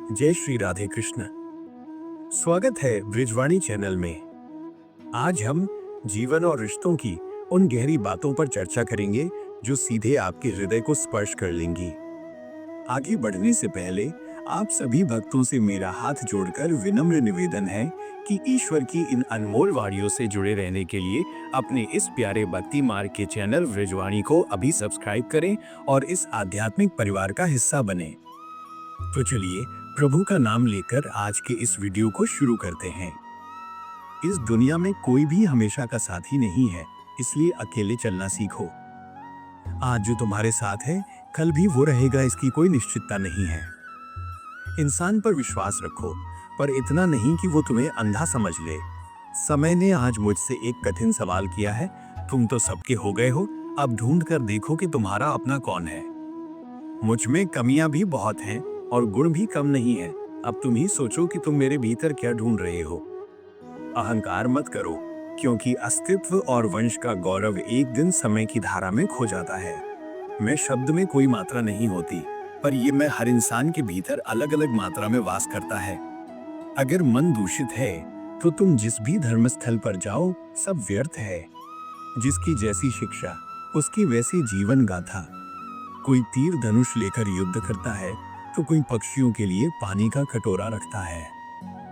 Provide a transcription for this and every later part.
जय श्री राधे कृष्ण। स्वागत है ब्रिजवाणी चैनल में। आज हम जीवन और रिश्तों की उन गहरी बातों पर चर्चा करेंगे जो सीधे आपके हृदय को स्पर्श कर लेंगी। आगे बढ़ने से पहले आप सभी भक्तों से मेरा हाथ जोड़कर विनम्र निवेदन है कि ईश्वर की इन अनमोल वाणियों से जुड़े रहने के लिए अपने इस प्यारे भक्ति मार्ग के चैनल ब्रिजवाणी को अभी सब्सक्राइब करें और इस आध्यात्मिक परिवार का हिस्सा बने। तो चलिए प्रभु का नाम लेकर आज के इस वीडियो को शुरू करते हैं। इस दुनिया में कोई भी हमेशा का साथी नहीं है, इसलिए अकेले चलना सीखो। आज जो तुम्हारे साथ है कल भी वो रहेगा, इसकी कोई निश्चितता नहीं है। इंसान पर विश्वास रखो, पर इतना नहीं कि वो तुम्हें अंधा समझ ले। समय ने आज मुझसे एक कठिन सवाल किया है, तुम तो सबके हो गए हो, अब ढूंढ कर देखो कि तुम्हारा अपना कौन है। मुझ में कमियां भी बहुत हैं और गुण भी कम नहीं है। अब तुम ही सोचो कि तुम मेरे भीतर क्या ढूंढ रहे हो। अहंकार मत करो, क्योंकि अस्तित्व और वंश का गौरव एक दिन समय की धारा में खो जाता है। मैं शब्द में कोई मात्रा नहीं होती, पर ये मैं हर इंसान के भीतर अलग अलग मात्रा में वास करता है। अगर मन दूषित है तो तुम जिस भी धर्मस्थल पर जाओ सब व्यर्थ है। जिसकी जैसी शिक्षा उसकी वैसी जीवन गाथा। कोई तीर धनुष लेकर युद्ध करता है तो कोई पक्षियों के लिए पानी का कटोरा रखता है।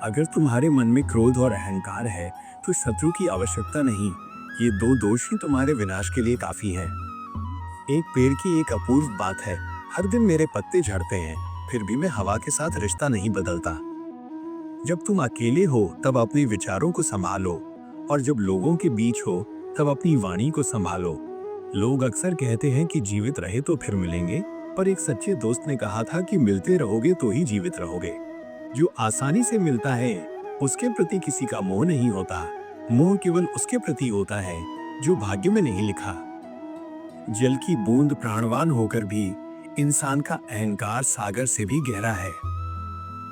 अगर तुम्हारे मन में क्रोध और अहंकार है तो शत्रु की आवश्यकता नहीं, ये दो दोष ही तुम्हारे विनाश के लिए काफी है। एक पेड़ की एक अपूर्व बात है, हर दिन मेरे पत्ते झड़ते हैं, फिर भी मैं हवा के साथ रिश्ता नहीं बदलता। जब तुम अकेले हो तब अपने विचारों को संभालो, और जब लोगों के बीच हो तब अपनी वाणी को संभालो। लोग अक्सर कहते हैं कि जीवित रहे तो फिर मिलेंगे, पर एक सच्चे दोस्त ने कहा था कि मिलते रहोगे तो ही जीवित रहोगे। जो आसानी से मिलता है उसके प्रति किसी का मोह नहीं होता, मोह केवल उसके प्रति होता है जो भाग्य में नहीं लिखा। जल की बूंद प्राणवान होकर भी इंसान का अहंकार सागर से भी गहरा है।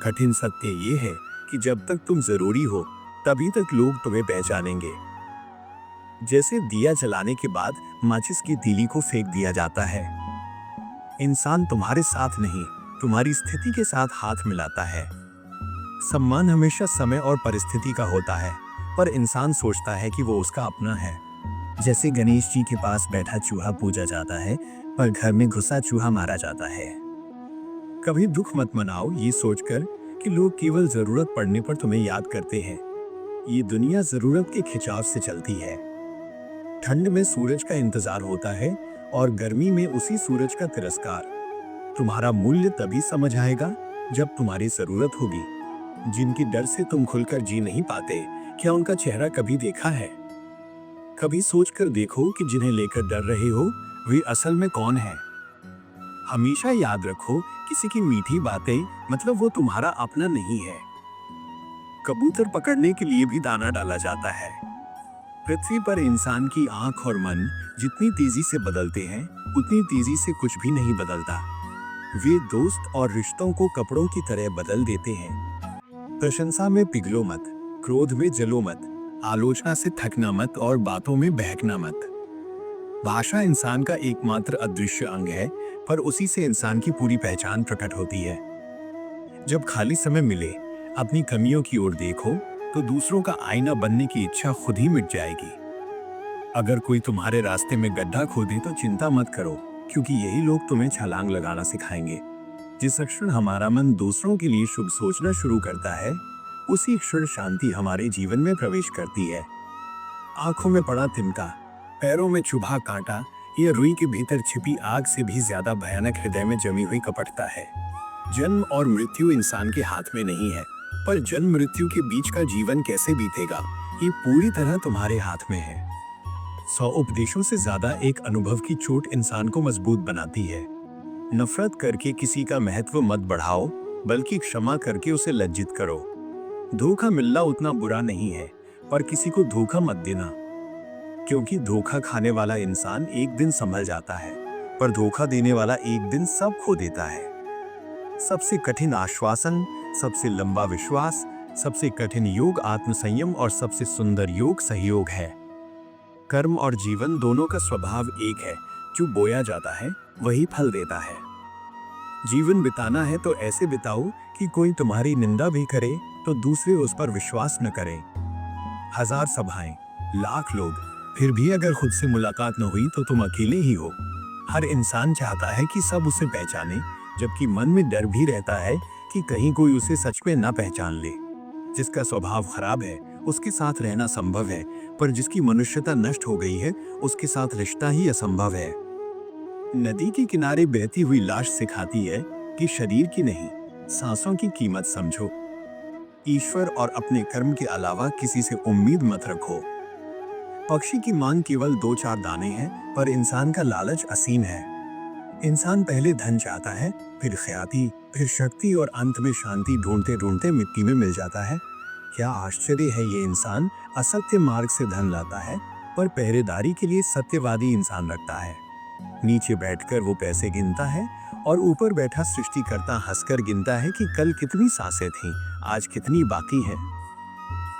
कठिन सत्य ये है कि जब तक तुम जरूरी हो तभी तक लोग तुम्हें पहचानेंगे। जैसे दिया जलाने के बाद माचिस की तीली को फेंक दिया जाता है। इंसान तुम्हारे साथ नहीं, तुम्हारी स्थिति के साथ हाथ मिलाता है। सम्मान हमेशा समय और परिस्थिति का होता है, पर इंसान सोचता है कि वो उसका अपना है। जैसे गणेश जी के पास बैठा चूहा पूजा जाता है, पर घर में घुसा चूहा मारा जाता है। कभी दुख मत मनाओ ये सोचकर कि लोग केवल जरूरत पड़ने पर तुम्हें याद करते हैं। ये दुनिया जरूरत के खिंचाव से चलती है। ठंड में सूरज का इंतजार होता है और गर्मी में उसी सूरज का तिरस्कार। तुम्हारा मूल्य तभी समझ आएगा जब तुम्हारी जरूरत होगी। जिनकी डर से तुम खुलकर जी नहीं पाते, क्या उनका चेहरा कभी देखा है? कभी सोचकर देखो कि जिन्हें लेकर डर रहे हो वे असल में कौन है। हमेशा याद रखो, किसी की मीठी बातें मतलब वो तुम्हारा अपना नहीं है। कबूतर पकड़ने के लिए भी दाना डाला जाता है। पृथ्वी पर इंसान की आंख और मन जितनी तेजी से बदलते हैं उतनी तेजी से कुछ भी नहीं बदलता। वे दोस्त और रिश्तों को कपड़ों की तरह बदल देते हैं। प्रशंसा में पिघलो मत, क्रोध में जलो मत, आलोचना से थकना मत और बातों में बहकना मत। भाषा इंसान का एकमात्र अदृश्य अंग है, पर उसी से इंसान की पूरी पहचान प्रकट होती है। जब खाली समय मिले अपनी कमियों की ओर देखो तो दूसरों का आईना बनने की इच्छा खुद ही मिट जाएगी। अगर कोई तुम्हारे रास्ते में गड्ढा खोदे तो चिंता मत करो, क्योंकि यही लोग तुम्हें छलांग लगाना सिखाएंगे। जिस क्षण हमारा मन दूसरों के लिए शुभ सोचना शुरू करता है, उसी क्षण शांति हमारे जीवन में प्रवेश करती है। आंखों में पड़ा तिनका, पैरों में चुभा कांटा, यह रुई के भीतर छिपी आग से भी ज्यादा भयानक हृदय में जमी हुई कपटता है। जन्म और मृत्यु इंसान के हाथ में नहीं है, पर जन्म मृत्यु के बीच का जीवन कैसे बीतेगा ये पूरी तरह तुम्हारे हाथ में है। 100 उपदेशों से ज्यादा एक अनुभव की चोट इंसान को मजबूत बनाती है। नफरत करके किसी का महत्व मत बढ़ाओ, बल्कि क्षमा करके उसे लज्जित करो। धोखा मिलना उतना बुरा नहीं है, पर किसी को धोखा मत देना, क्योंकि धोखा खाने वाला इंसान एक दिन संभल जाता है, पर धोखा देने वाला एक दिन सब खो देता है। सबसे कठिन आश्वासन, सबसे लंबा विश्वास, सबसे कठिन योग आत्मसंयम और सबसे सुंदर योग सहयोग है। कर्म और जीवन दोनों का स्वभाव एक है, जो बोया जाता है वही फल देता है। जीवन बिताना है तो ऐसे बिताओ कि कोई तुम्हारी निंदा भी करे तो दूसरे उस पर विश्वास न करें। हजार सभाएं, लाख लोग, फिर भी अगर खुद से मुलाकात न हुई तो तुम अकेले ही हो। हर इंसान चाहता है कि सब उसे पहचाने, जबकि मन में डर भी रहता है कि कहीं कोई उसे सच में ना पहचान ले। जिसका स्वभाव खराब है उसके साथ रहना संभव है, पर जिसकी मनुष्यता नष्ट हो गई है उसके साथ रिश्ता ही असंभव है। नदी के किनारे बहती हुई लाश सिखाती है कि शरीर की नहीं, सांसों की कीमत समझो। ईश्वर और अपने कर्म के अलावा किसी से उम्मीद मत रखो। पक्षी की मांग केवल 2-4 दाने हैं, पर इंसान का लालच असीम है। इंसान पहले धन चाहता है, फिर ख्याति, फिर शक्ति और अंत में शांति ढूंढते ढूंढते मिट्टी में मिल जाता है। क्या आश्चर्य है, ये इंसान असत्य मार्ग से धन लाता है, पर पहरेदारी के लिए सत्यवादी इंसान रखता है। नीचे बैठकर वो पैसे गिनता है और ऊपर बैठा सृष्टिकर्ता हंसकर गिनता है कि कल कितनी सांसें थीं, आज कितनी बाकी हैं।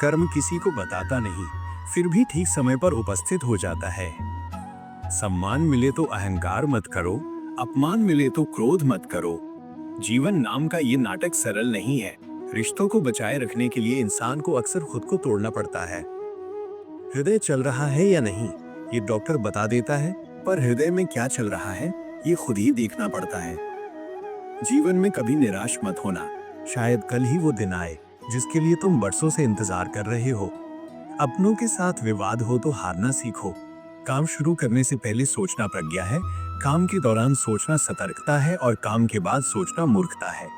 कर्म किसी को बताता नहीं, फिर भी ठीक समय पर उपस्थित हो जाता है। सम्मान मिले तो अहंकार मत करो, अपमान मिले तो क्रोध मत करो। जीवन नाम का ये नाटक सरल नहीं है। रिश्तों को बचाए रखने के लिए इंसान को अक्सर खुद को तोड़ना पड़ता है। हृदय चल रहा है या नहीं, ये डॉक्टर बता देता है, पर हृदय में क्या चल रहा है ये खुद ही देखना पड़ता है। जीवन में कभी निराश मत होना, शायद कल ही वो दिन आए जिसके लिए तुम बरसों से इंतजार कर रहे हो। अपनों के साथ विवाद हो तो हारना सीखो। काम शुरू करने से पहले सोचना प्रज्ञा है, काम के दौरान सोचना सतर्कता है और काम के बाद सोचना मूर्खता है।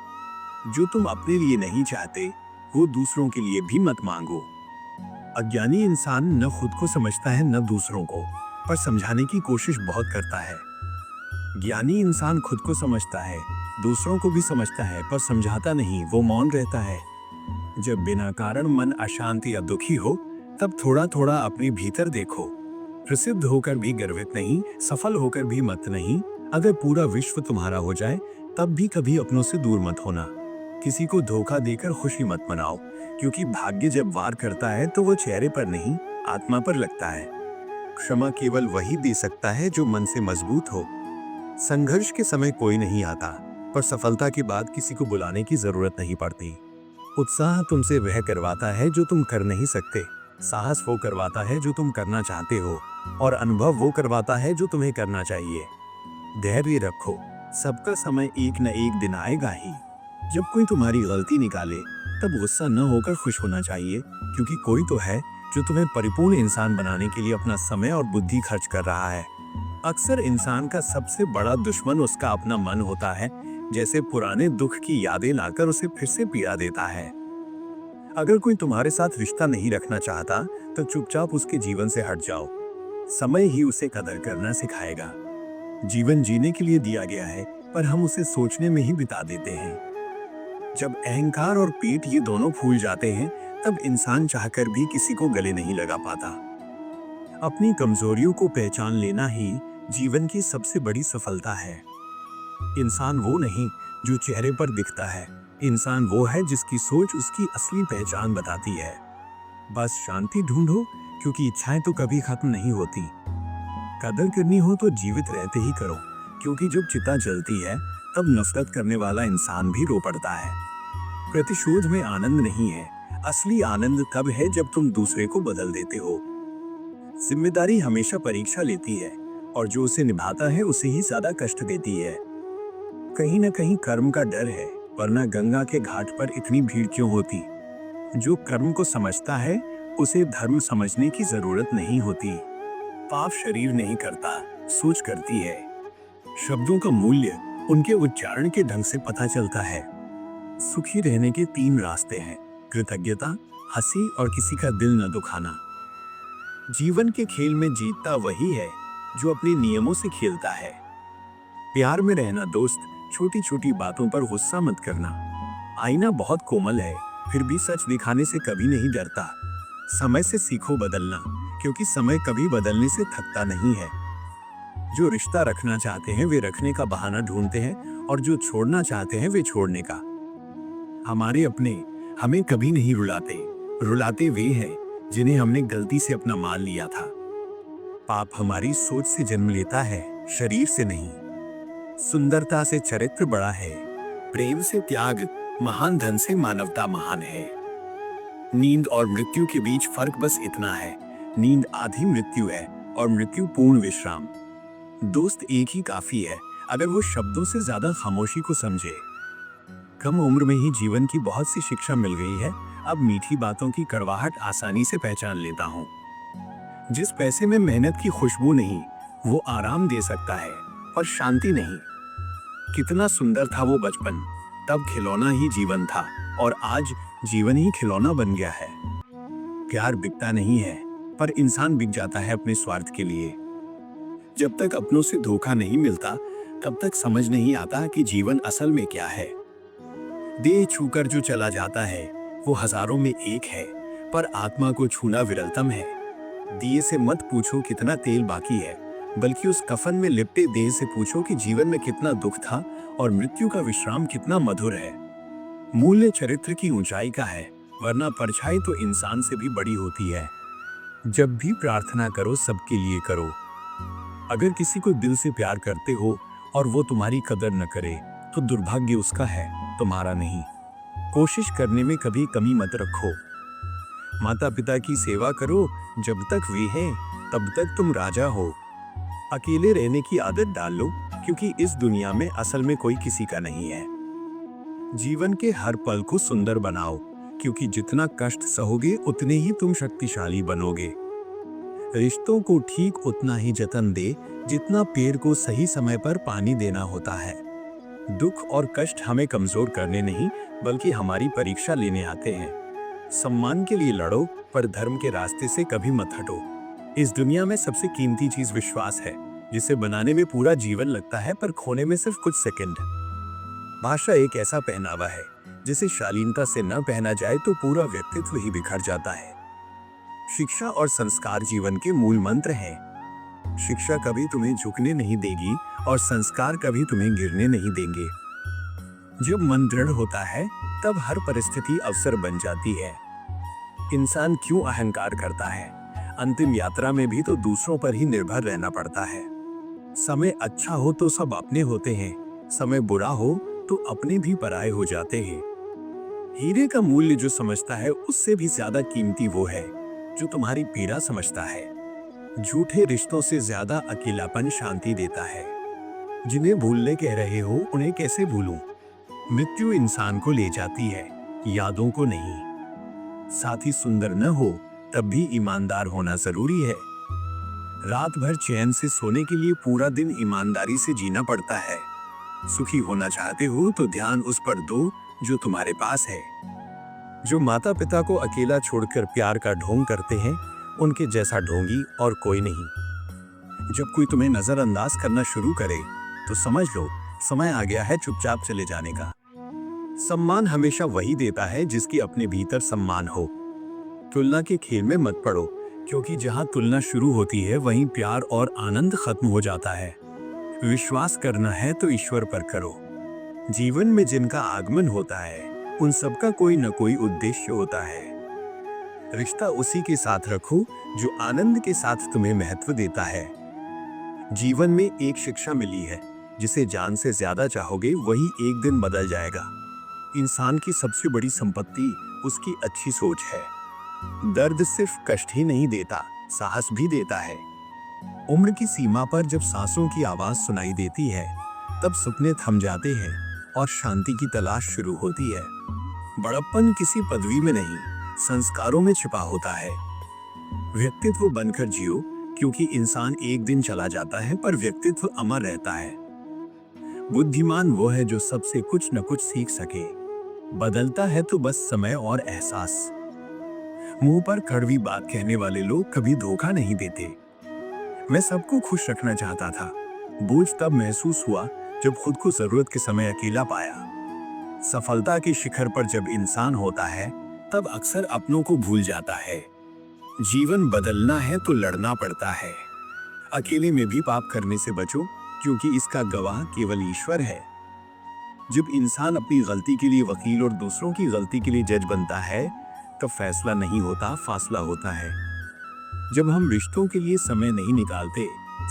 जो तुम अपने लिए नहीं चाहते वो दूसरों के लिए भी मत मांगो। अज्ञानी इंसान न खुद को समझता है न दूसरों को, पर समझाने की कोशिश बहुत करता है। ज्ञानी इंसान खुद को समझता है, दूसरों को भी समझता है, पर समझाता नहीं, वो मौन रहता है। जब बिना कारण मन अशांत या दुखी हो तब थोड़ा थोड़ा अपने भीतर देखो। प्रसिद्ध होकर भी गर्वित नहीं, सफल होकर भी मत नहीं। अगर पूरा विश्व तुम्हारा हो जाए तब भी कभी अपनों से दूर मत होना। किसी को धोखा देकर खुशी मत मनाओ, क्योंकि भाग्य जब वार करता है तो वो चेहरे पर नहीं, आत्मा पर लगता है। क्षमा केवल वही दे सकता है जो मन से मजबूत हो। संघर्ष के समय कोई नहीं आता, पर सफलता के बाद किसी को बुलाने की जरूरत नहीं पड़ती। उत्साह तुमसे वह करवाता है जो तुम कर नहीं सकते, साहस वो करवाता है जो तुम करना चाहते हो, और अनुभव वो करवाता है जो तुम्हें करना चाहिए। धैर्य रखो, सबका समय एक न एक दिन आएगा ही। जब कोई तुम्हारी गलती निकाले तब गुस्सा न होकर खुश होना चाहिए, क्योंकि कोई तो है जो तुम्हें परिपूर्ण इंसान बनाने के लिए अपना समय और बुद्धि खर्च कर रहा है। अक्सर इंसान का सबसे बड़ा दुश्मन उसका अपना मन होता है, जैसे पुराने दुख की यादें लाकर उसे फिर से पीड़ा देता है। अगर कोई तुम्हारे साथ रिश्ता नहीं रखना चाहता तो चुपचाप उसके जीवन से हट जाओ। समय ही उसे कदर करना सिखाएगा। जीवन जीने के लिए दिया गया है, पर हम उसे सोचने में ही बिता देते हैं। जब अहंकार और पेट ये दोनों फूल जाते हैं तब इंसान चाहकर भी किसी को गले नहीं लगा पाता। अपनी कमजोरियों को पहचान लेना ही जीवन की सबसे बड़ी सफलता है। इंसान वो नहीं जो चेहरे पर दिखता है, इंसान वो है जिसकी सोच उसकी असली पहचान बताती है। बस शांति ढूंढो, क्योंकि इच्छाएं तो कभी खत्म नहीं होती। कदर करनी हो तो जीवित रहते ही करो, क्योंकि जब चिता जलती है तब नफरत करने वाला इंसान भी रो पड़ता है। प्रतिशोध में आनंद नहीं है, असली आनंद तब है जब तुम दूसरे को बदल देते हो। जिम्मेदारी हमेशा परीक्षा लेती है, और जो उसे निभाता है उसे ही ज्यादा कष्ट देती है। कहीं न कहीं कर्म का डर है, वरना गंगा के घाट पर इतनी भीड़ क्यों होती। जो कर्म को समझता है उसे धर्म समझने की जरूरत नहीं होती। पाप शरीर नहीं करता, सोच करती है। शब्दों का मूल्य उनके उच्चारण के ढंग से पता चलता है। सुखी रहने के 3 रास्ते हैं: कृतज्ञता, हंसी और किसी का दिल न दुखाना। जीवन के खेल में जीतता वही है जो अपने नियमों से खेलता है। प्यार में रहना दोस्त, छोटी छोटी बातों पर गुस्सा मत करना। आईना बहुत कोमल है, फिर भी सच दिखाने से कभी नहीं डरता। समय से सीखो बदलना, क्योंकि समय कभी बदलने से थकता नहीं है। जो रिश्ता रखना चाहते हैं वे रखने का बहाना ढूंढते हैं, और जो छोड़ना चाहते हैं वे छोड़ने का। हमारे अपने हमें कभी नहीं रुलाते, रुलाते वे हैं जिन्हें हमने गलती से अपना मान लिया था। पाप हमारी सोच से जन्म लेता है, शरीर से नहीं। सुंदरता से चरित्र बड़ा है, प्रेम से त्याग, महान धन से मानवता महान है। नींद और मृत्यु के बीच फर्क बस इतना है, नींद आधी मृत्यु है और मृत्यु पूर्ण विश्राम। दोस्त एक ही काफी है, अगर वो शब्दों से ज्यादा खामोशी को समझे। कम उम्र में ही जीवन की बहुत सी शिक्षा मिल गई है, अब मीठी बातों की कड़वाहट आसानी से पहचान लेता हूँ। जिस पैसे में मेहनत की खुशबू नहीं, वो आराम दे सकता है पर शांति नहीं। कितना सुंदर था वो बचपन, तब खिलौना ही जीवन था और आज जीवन ही खिलौना बन गया है। प्यार बिकता नहीं है, पर इंसान बिक जाता है अपने स्वार्थ के लिए। जब तक अपनों से धोखा नहीं मिलता, तब तक समझ नहीं आता कि जीवन असल में क्या है। देह छूकर जो चला जाता है, वो हजारों में एक है, पर आत्मा को छूना विरलतम है। दिए से मत पूछो कितना तेल बाकी है, बल्कि उस कफन में लिपटे देह से पूछो कि जीवन में कितना दुख था और मृत्यु का विश्राम कितना मधुर है। मूल्य चरित्र की ऊंचाई का है, वरना परछाई तो इंसान से भी बड़ी होती है। जब भी प्रार्थना करो, सबके लिए करो। अगर किसी को दिल से प्यार करते हो और वो तुम्हारी कदर न करे, तो दुर्भाग्य उसका है, तुम्हारा नहीं। कोशिश करने में कभी कमी मत रखो। माता पिता की सेवा करो, जब तक वे हैं तब तक तुम राजा हो। अकेले रहने की आदत डाल लो, क्योंकि इस दुनिया में असल में कोई किसी का नहीं है। जीवन के हर पल को सुंदर बनाओ, क्योंकि जितना कष्ट सहोगे उतने ही तुम शक्तिशाली बनोगे। रिश्तों को ठीक उतना ही जतन दे जितना पेड़ को सही समय पर पानी देना होता है। दुख और कष्ट हमें कमजोर करने नहीं, बल्कि हमारी परीक्षा लेने आते हैं। सम्मान के लिए लड़ो, पर धर्म के रास्ते से कभी मत हटो। इस दुनिया में सबसे कीमती चीज विश्वास है, जिसे बनाने में पूरा जीवन लगता है पर खोने में सिर्फ कुछ सेकंड। भाषा एक ऐसा पहनावा है, जिसे शालीनता से न पहना जाए तो पूरा व्यक्तित्व ही बिखर जाता है। शिक्षा और संस्कार जीवन के मूल मंत्र हैं। शिक्षा कभी तुम्हें झुकने नहीं देगी और संस्कार कभी तुम्हें गिरने नहीं देंगे। जब मन दृढ़ होता है, तब हर परिस्थिति अवसर बन जाती है। इंसान क्यों अहंकार करता है? अंतिम यात्रा में भी तो दूसरों पर ही निर्भर रहना पड़ता है। समय अच्छा हो तो सब अपने होते हैं, समय बुरा हो तो अपने भी पराये हो जाते हैं। हीरे का मूल्य जो समझता है, उससे भी ज्यादा कीमती वो है जो तुम्हारी पीड़ा समझता है। झूठे रिश्तों से ज्यादा अकेलापन शांति देता है। जिन्हें भूलने कह रहे हो, उन्हें कैसे भूलूं? मृत्यु इंसान को ले जाती है, यादों को नहीं। साथी सुंदर न हो तब भी ईमानदार होना जरूरी है। रात भर चैन से सोने के लिए पूरा दिन ईमानदारी से जीना पड़ता है। सुखी होना चाहते हो तो ध्यान उस पर दो जो तुम्हारे पास है। जो माता पिता को अकेला छोड़कर प्यार का ढोंग करते हैं, उनके जैसा ढोंगी और कोई नहीं। जब कोई तुम्हें नजरअंदाज करना शुरू करे, तो समझ लो समय आ गया है चुपचाप चले जाने का। सम्मान हमेशा वही देता है जिसकी अपने भीतर सम्मान हो। तुलना के खेल में मत पड़ो, क्योंकि जहां तुलना शुरू होती है, वहीं प्यार और आनंद खत्म हो जाता है। विश्वास करना है तो ईश्वर पर करो। जीवन में जिनका आगमन होता है, उन सबका कोई न कोई उद्देश्य होता है। रिश्ता उसी के साथ रखो जो आनंद के साथ तुम्हें महत्व देता है। जीवन में एक शिक्षा मिली है, जिसे जान से ज्यादा चाहोगे वही एक दिन बदल जाएगा। इंसान की सबसे बड़ी संपत्ति उसकी अच्छी सोच है। दर्द सिर्फ कष्ट ही नहीं देता, साहस भी देता है। उम्र की सीमा पर जब सांसों की आवाज सुनाई देती है, तब सपने थम जाते हैं और शांति की तलाश शुरू होती है। बड़प्पन किसी पदवी में नहीं, संस्कारों में छिपा होता है। व्यक्तित्व बनकर जियो, क्योंकि इंसान एक दिन चला जाता है पर व्यक्तित्व अमर रहता है। बुद्धिमान वो है जो सबसे कुछ न कुछ सीख सके। बदलता है तो बस समय और एहसास। मुंह पर कड़वी बात कहने वाले लोग कभी धोखा नहीं देते। मैं सबको खुश रखना चाहता था। बोझ तब महसूस हुआ जब खुद को जरूरत के समय अकेला पाया। सफलता के शिखर पर जब इंसान होता है, तब अक्सर अपनों को भूल जाता है। जीवन बदलना है तो लड़ना पड़ता है। अकेले में भी पाप करने से बचो, क्योंकि इसका गवाह केवल ईश्वर है। जब इंसान अपनी गलती के लिए वकील और दूसरों की गलती के लिए जज बनता है, तब फैसला नहीं होता, फासला होता है। जब हम रिश्तों के लिए समय नहीं निकालते,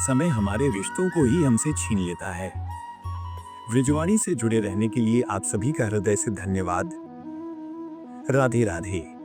समय हमारे रिश्तों को ही हमसे छीन लेता है। ब्रिजवाणी से जुड़े रहने के लिए आप सभी का हृदय से धन्यवाद। राधे राधे।